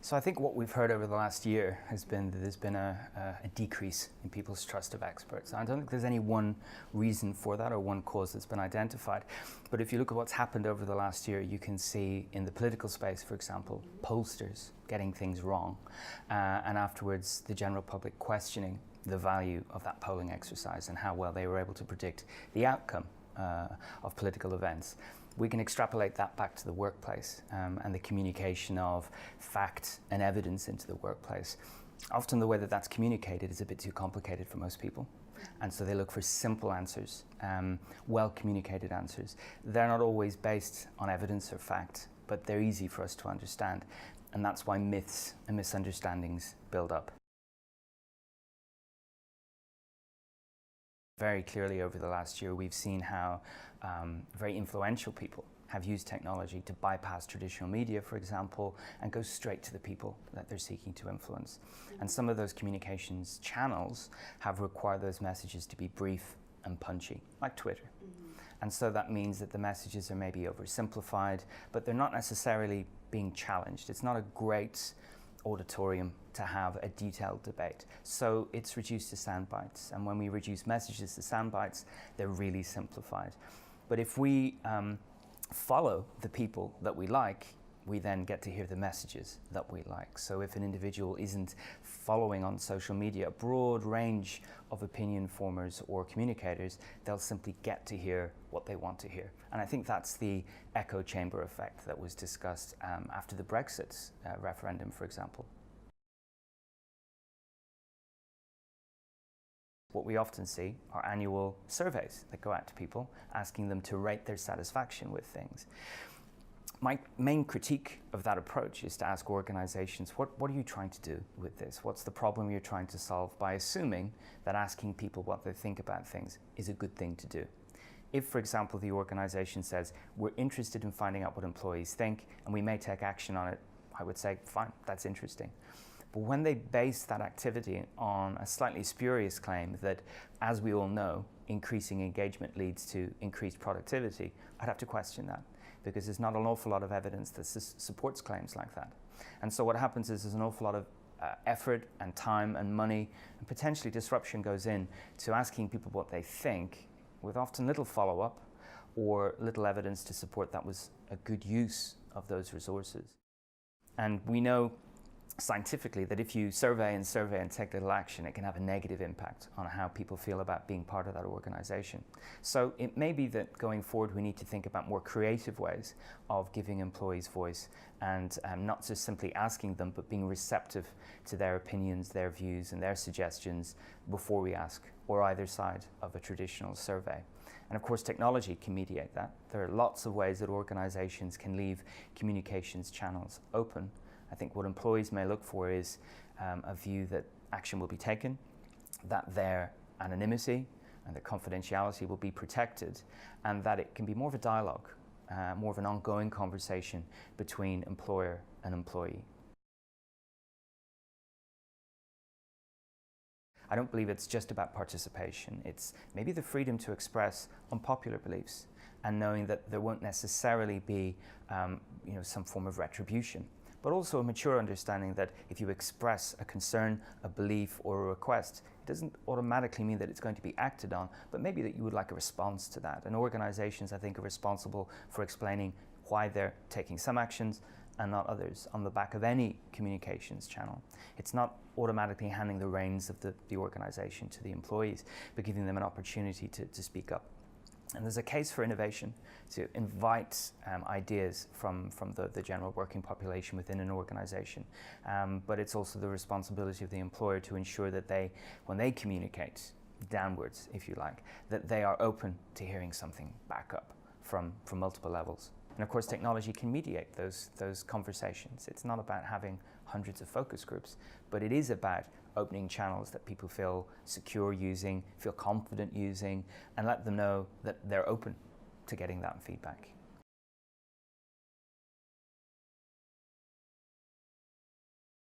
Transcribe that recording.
So I think what we've heard over the last year has been that there's been a decrease in people's trust of experts. I don't think there's any one reason for that or one cause that's been identified. But if you look at what's happened over the last year, you can see in the political space, for example, pollsters getting things wrong, and afterwards the general public questioning the value of that polling exercise and how well they were able to predict the outcome of political events. We can extrapolate that back to the workplace and the communication of fact and evidence into the workplace. Often the way that that's communicated is a bit too complicated for most people. And so they look for simple answers, well communicated answers. They're not always based on evidence or fact, but they're easy for us to understand. And that's why myths and misunderstandings build up. Very clearly over the last year, we've seen how very influential people have used technology to bypass traditional media, for example, and go straight to the people that they're seeking to influence. And some of those communications channels have required those messages to be brief and punchy, like Twitter. And so that means that the messages are maybe oversimplified, but they're not necessarily being challenged. It's not a great auditorium to have a detailed debate. So it's reduced to sound bites. And when we reduce messages to sound bites, they're really simplified. But if we follow the people that we like, we then get to hear the messages that we like. So if an individual isn't following on social media a broad range of opinion formers or communicators, they'll simply get to hear what they want to hear. And I think that's the echo chamber effect that was discussed after the Brexit referendum, for example. What we often see are annual surveys that go out to people, asking them to rate their satisfaction with things. My main critique of that approach is to ask organizations, what are you trying to do with this? What's the problem you're trying to solve, by assuming that asking people what they think about things is a good thing to do. If, for example, the organization says, we're interested in finding out what employees think and we may take action on it, I would say, fine, that's interesting. But when they base that activity on a slightly spurious claim that, as we all know, increasing engagement leads to increased productivity, I'd have to question that, because there's not an awful lot of evidence that supports claims like that. And so what happens is there's an awful lot of effort and time and money and potentially disruption goes in to asking people what they think, with often little follow-up or little evidence to support that was a good use of those resources. And we know scientifically that if you survey and take little action, it can have a negative impact on how people feel about being part of that organization. So it may be that going forward we need to think about more creative ways of giving employees voice, and not just simply asking them, but being receptive to their opinions, their views and their suggestions before we ask, or either side of a traditional survey. And of course technology can mediate that. There are lots of ways that organizations can leave communications channels open. I think what employees may look for is a view that action will be taken, that their anonymity and their confidentiality will be protected, and that it can be more of a dialogue, more of an ongoing conversation between employer and employee. I don't believe it's just about participation. It's maybe the freedom to express unpopular beliefs and knowing that there won't necessarily be some form of retribution, but also a mature understanding that if you express a concern, a belief, or a request, it doesn't automatically mean that it's going to be acted on, but maybe that you would like a response to that. And organizations, I think, are responsible for explaining why they're taking some actions and not others on the back of any communications channel. It's not automatically handing the reins of the organization to the employees, but giving them an opportunity to speak up. And there's a case for innovation, to invite ideas from the general working population within an organization. But it's also the responsibility of the employer to ensure that when they communicate downwards, if you like, that they are open to hearing something back up from multiple levels. And of course, technology can mediate those conversations. It's not about having hundreds of focus groups, but it is about opening channels that people feel secure using, feel confident using, and let them know that they're open to getting that feedback.